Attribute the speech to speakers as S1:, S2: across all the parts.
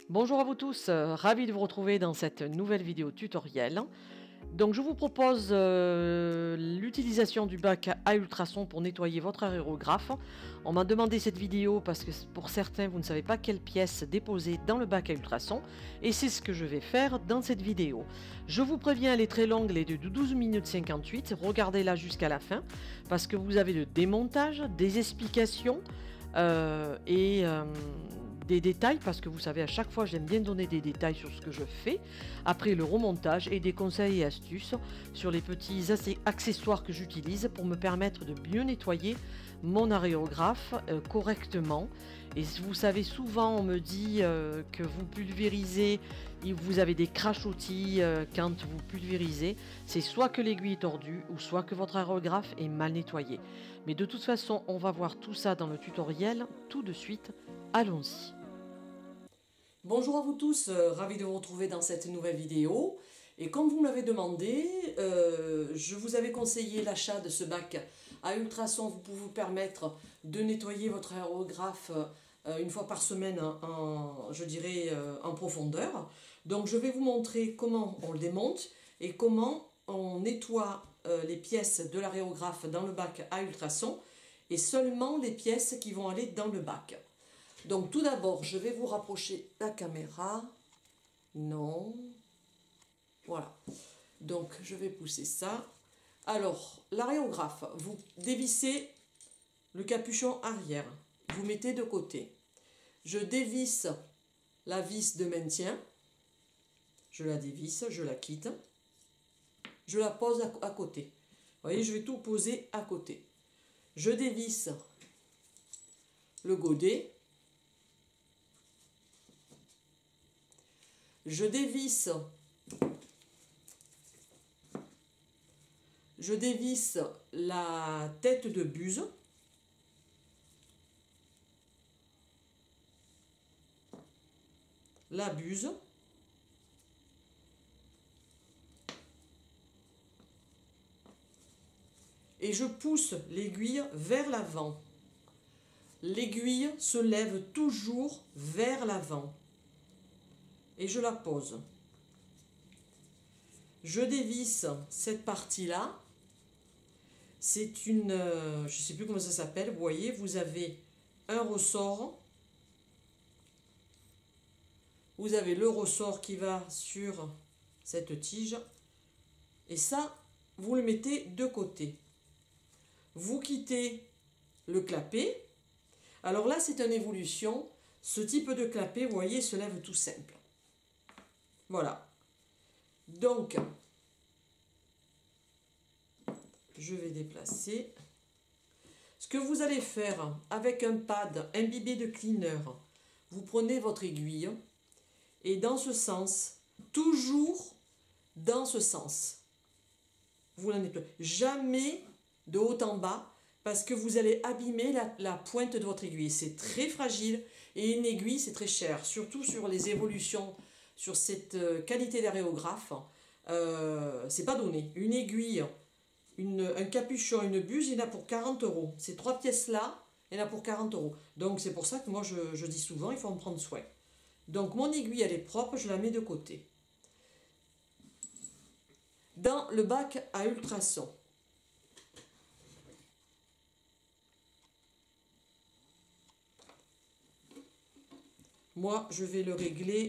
S1: Bonjour à vous tous, ravi de vous retrouver dans cette nouvelle vidéo tutoriel. Donc je vous propose l'utilisation du bac à ultrasons pour nettoyer votre aérographe. On m'a demandé cette vidéo parce que pour certains vous ne savez pas quelle pièce déposer dans le bac à ultrasons et c'est ce que je vais faire dans cette vidéo. Je vous préviens, elle est très longue, elle est de 12 minutes 58, regardez-la jusqu'à la fin parce que vous avez le démontage, des explications et des détails, parce que vous savez, à chaque fois j'aime bien donner des détails sur ce que je fais, après le remontage et des conseils et astuces sur les petits accessoires que j'utilise pour me permettre de mieux nettoyer mon aérographe correctement. Et vous savez, souvent on me dit que vous pulvérisez et vous avez des crachotis quand vous pulvérisez, c'est soit que l'aiguille est tordue ou soit que votre aérographe est mal nettoyé. Mais de toute façon on va voir tout ça dans le tutoriel tout de suite. Allons-y. Bonjour à vous tous, ravi de vous retrouver dans cette nouvelle vidéo. Et comme vous me l'avez demandé, je vous avais conseillé l'achat de ce bac à ultrasons pour vous permettre de nettoyer votre aérographe une fois par semaine je dirais, en profondeur. Donc je vais vous montrer comment on le démonte et comment on nettoie les pièces de l'aérographe dans le bac à ultrasons et seulement les pièces qui vont aller dans le bac. Donc tout d'abord, je vais vous rapprocher la caméra. Non. Voilà. Donc je vais pousser ça. Alors, l'aérographe, vous dévissez le capuchon arrière. Vous mettez de côté. Je dévisse la vis de maintien. Je la dévisse, je la quitte. Je la pose à côté. Vous voyez, je vais tout poser à côté. Je dévisse le godet. Je dévisse la tête de buse. La buse. Et je pousse l'aiguille vers l'avant. L'aiguille se lève toujours vers l'avant. Et je la pose. Je dévisse cette partie-là. C'est une, je ne sais plus comment ça s'appelle, vous voyez, vous avez un ressort. Vous avez le ressort qui va sur cette tige. Et ça, vous le mettez de côté. Vous quittez le clapet. Alors là, c'est une évolution. Ce type de clapet, vous voyez, se lève tout simple. Voilà. Donc, je vais déplacer. Ce que vous allez faire avec un pad imbibé de cleaner, vous prenez votre aiguille et dans ce sens, toujours dans ce sens, vous la nettoyez. Jamais de haut en bas parce que vous allez abîmer la pointe de votre aiguille. C'est très fragile et une aiguille, c'est très cher, surtout sur les évolutions. Sur cette qualité d'aérographe, c'est pas donné. Une aiguille, un capuchon, une buse, il y en a pour 40 euros. Ces trois pièces-là, il y en a pour 40 euros. Donc c'est pour ça que moi je dis souvent, il faut en prendre soin. Donc mon aiguille, elle est propre, je la mets de côté. Dans le bac à ultrasons. Moi, je vais le régler.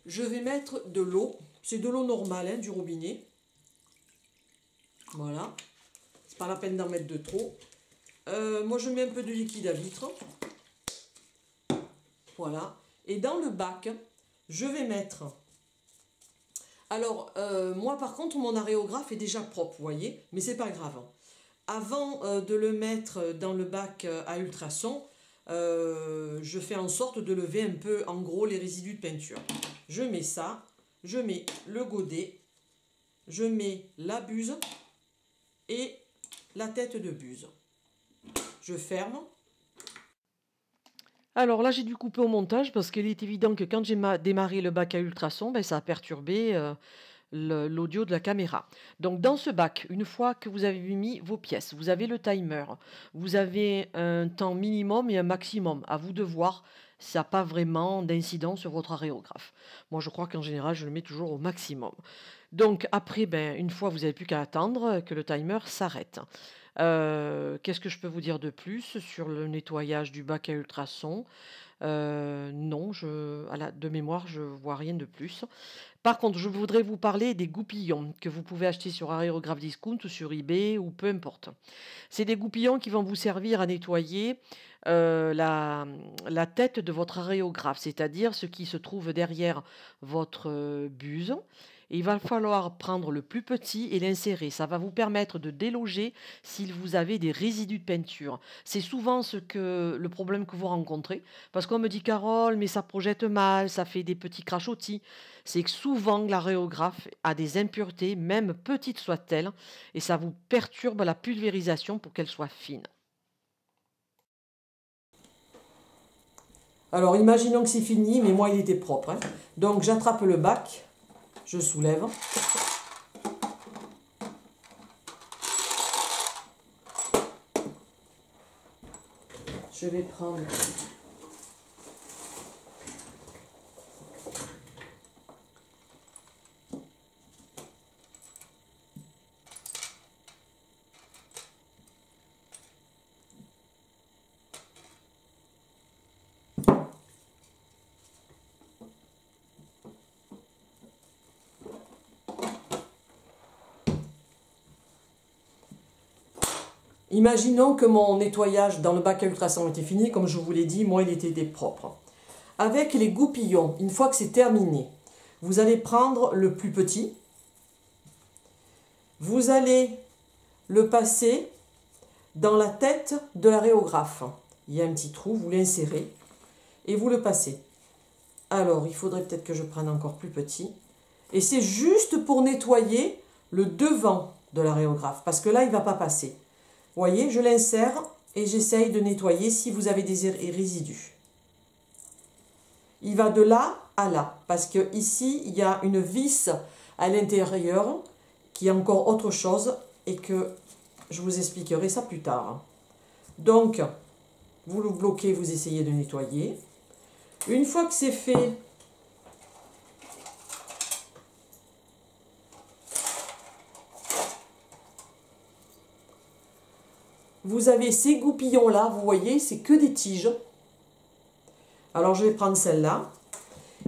S1: Je vais mettre de l'eau. C'est de l'eau normale, hein, du robinet. Voilà. C'est pas la peine d'en mettre de trop. Moi, je mets un peu de liquide à vitre. Voilà. Et dans le bac, je vais mettre... Alors, moi, par contre, mon aérographe est déjà propre, vous voyez. Mais c'est pas grave. Avant de le mettre dans le bac à ultrasons, je fais en sorte de lever un peu, en gros, les résidus de peinture. Je mets ça, je mets le godet, je mets la buse et la tête de buse. Je ferme. Alors là, j'ai dû couper au montage parce qu'il est évident que quand j'ai démarré le bac à ultrasons, ben, ça a perturbé l'audio de la caméra. Donc dans ce bac, une fois que vous avez mis vos pièces, vous avez le timer, vous avez un temps minimum et un maximum. À vous de voir, ça n'a pas vraiment d'incidence sur votre aérographe. Moi, je crois qu'en général, je le mets toujours au maximum. Donc après, ben, une fois, vous n'avez plus qu'à attendre que le timer s'arrête. Qu'est-ce que je peux vous dire de plus sur le nettoyage du bac à ultrasons? Non, de mémoire, je vois rien de plus. Par contre, je voudrais vous parler des goupillons que vous pouvez acheter sur Aérographe Discount ou sur eBay ou peu importe. C'est des goupillons qui vont vous servir à nettoyer la tête de votre aérographe, c'est-à-dire ce qui se trouve derrière votre buse. Et il va falloir prendre le plus petit et l'insérer. Ça va vous permettre de déloger si vous avez des résidus de peinture. C'est souvent le problème que vous rencontrez. Parce qu'on me dit, Carole, mais ça projette mal, ça fait des petits crachotis. C'est que souvent l'aérographe a des impuretés, même petites soient-elles, et ça vous perturbe la pulvérisation pour qu'elle soit fine. Alors imaginons que c'est fini, mais moi il était propre, hein. Donc j'attrape le bac, je soulève. Je vais prendre Imaginons que mon nettoyage dans le bac à ultrasons était fini, comme je vous l'ai dit, moi il était propre. Avec les goupillons, une fois que c'est terminé, vous allez prendre le plus petit, vous allez le passer dans la tête de l'aérographe. Il y a un petit trou, vous l'insérez et vous le passez. Alors, il faudrait peut-être que je prenne encore plus petit. Et c'est juste pour nettoyer le devant de l'aérographe, parce que là, il ne va pas passer. Vous voyez, je l'insère et j'essaye de nettoyer si vous avez des résidus. Il va de là à là, parce que ici, il y a une vis à l'intérieur qui est encore autre chose et que je vous expliquerai ça plus tard. Donc, vous le bloquez, vous essayez de nettoyer. Une fois que c'est fait, vous avez ces goupillons-là, vous voyez, c'est que des tiges. Alors, je vais prendre celle-là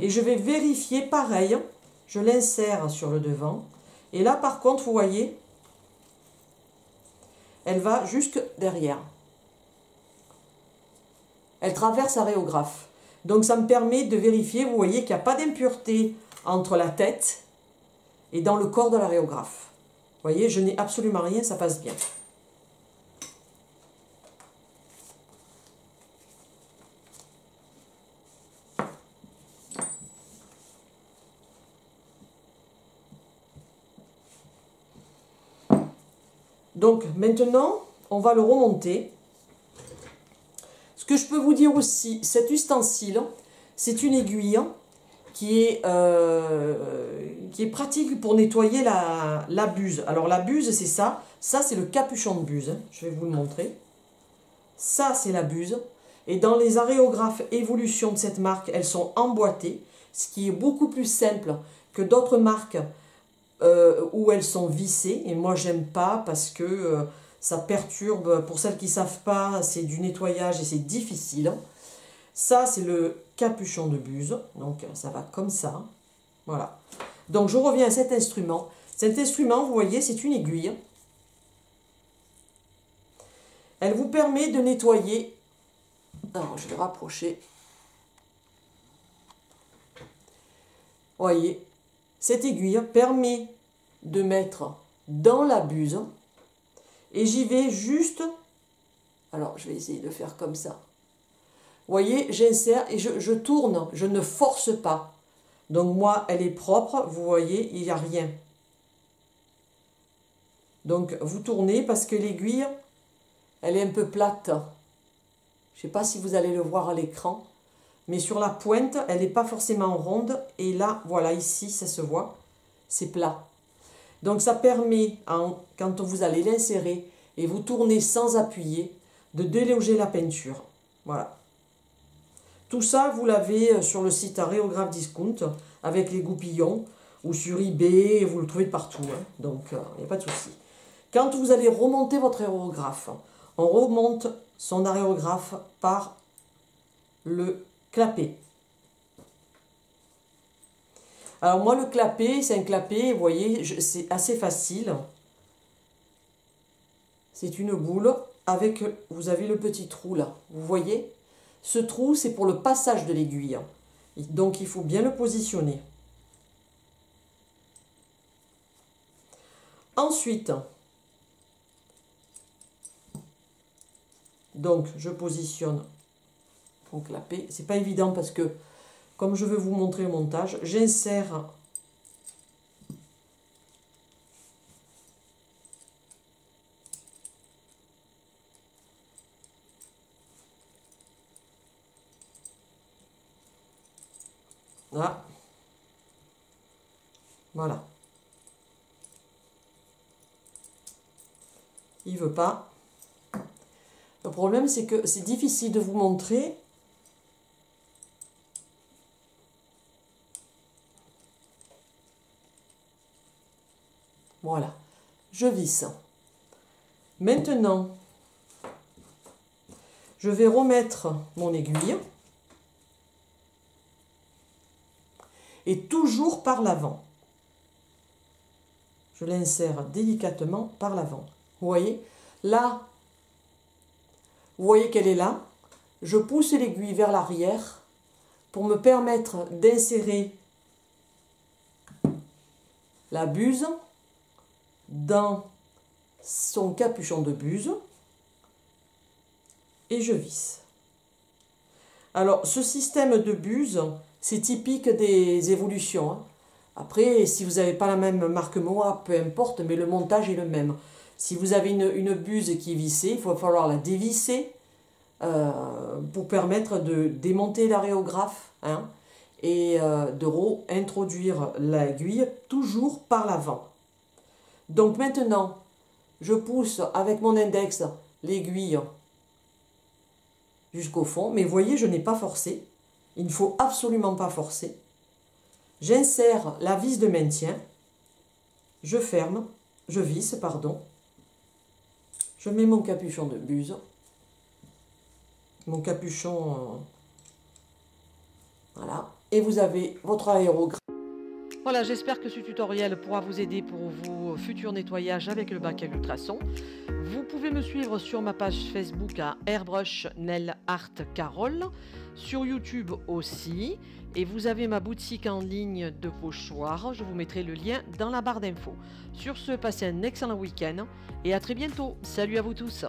S1: et je vais vérifier pareil. Je l'insère sur le devant. Et là, par contre, vous voyez, elle va jusque derrière. Elle traverse l'aérographe. Donc, ça me permet de vérifier, vous voyez, qu'il n'y a pas d'impureté entre la tête et dans le corps de l'aérographe. Vous voyez, je n'ai absolument rien, ça passe bien. Donc maintenant, on va le remonter. Ce que je peux vous dire aussi, cet ustensile, c'est une aiguille qui est pratique pour nettoyer la buse. Alors la buse, c'est ça. Ça, c'est le capuchon de buse. Je vais vous le montrer. Ça, c'est la buse. Et dans les aérographes Evolution de cette marque, elles sont emboîtées, ce qui est beaucoup plus simple que d'autres marques où elles sont vissées. Et moi, j'aime pas parce que ça perturbe. Pour celles qui ne savent pas, c'est du nettoyage et c'est difficile. Ça, c'est le capuchon de buse. Donc, ça va comme ça. Voilà. Donc, je reviens à cet instrument. Cet instrument, vous voyez, c'est une aiguille. Elle vous permet de nettoyer. Alors, je vais rapprocher. Vous voyez, cette aiguille permet de mettre dans la buse. Et j'y vais juste. Alors, je vais essayer de faire comme ça. Vous voyez, j'insère et je tourne. Je ne force pas. Donc, moi, elle est propre. Vous voyez, il n'y a rien. Donc, vous tournez parce que l'aiguille, elle est un peu plate. Je ne sais pas si vous allez le voir à l'écran. Mais sur la pointe, elle n'est pas forcément ronde. Et là, voilà, ici, ça se voit.
S2: c'est plat. Donc ça permet, quand vous allez l'insérer et vous tournez sans appuyer, de déloger la peinture. Voilà. Tout ça, vous l'avez sur le site Aérographe Discount, avec les goupillons, ou sur eBay, vous le trouvez de partout. Hein. Donc, il n'y a pas de souci. Quand vous allez remonter votre aérographe, on remonte son aérographe par le clapet. Alors moi, le clapet, c'est un clapet, vous voyez, c'est assez facile. C'est une boule avec, vous avez le petit trou là, vous voyez? Ce trou, c'est pour le passage de l'aiguille. Donc, il faut bien le positionner. Ensuite, donc, je positionne mon clapet. C'est pas évident parce que, comme je veux vous montrer le montage, j'insère là. Voilà. Il veut pas. Le problème, c'est que c'est difficile de vous montrer. Voilà. Je visse. Maintenant, je vais remettre mon aiguille. Et toujours par l'avant. Je l'insère délicatement par l'avant. Vous voyez, là, vous voyez qu'elle est là. Je pousse l'aiguille vers l'arrière pour me permettre d'insérer la buse dans son capuchon de buse et je visse. Alors, ce système de buse, c'est typique des évolutions. Hein. Après, si vous n'avez pas la même marque Moa, peu importe, mais le montage est le même. Si vous avez une buse qui est vissée, il va falloir la dévisser pour permettre de démonter l'aérographe hein, et de réintroduire l'aiguille toujours par l'avant. Donc maintenant, je pousse avec mon index l'aiguille jusqu'au fond. Mais vous voyez, je n'ai pas forcé. Il ne faut absolument pas forcer. J'insère la vis de maintien. Je ferme. Je visse, pardon. Je mets mon capuchon de buse. Mon capuchon... voilà. Et vous avez votre aérographe.
S1: Voilà, j'espère que ce tutoriel pourra vous aider pour vos futurs nettoyages avec le bac à ultrasons. Vous pouvez me suivre sur ma page Facebook à Airbrush Nail Art Carole, sur YouTube aussi, et vous avez ma boutique en ligne de pochoirs, je vous mettrai le lien dans la barre d'infos. Sur ce, passez un excellent week-end et à très bientôt. Salut à vous tous.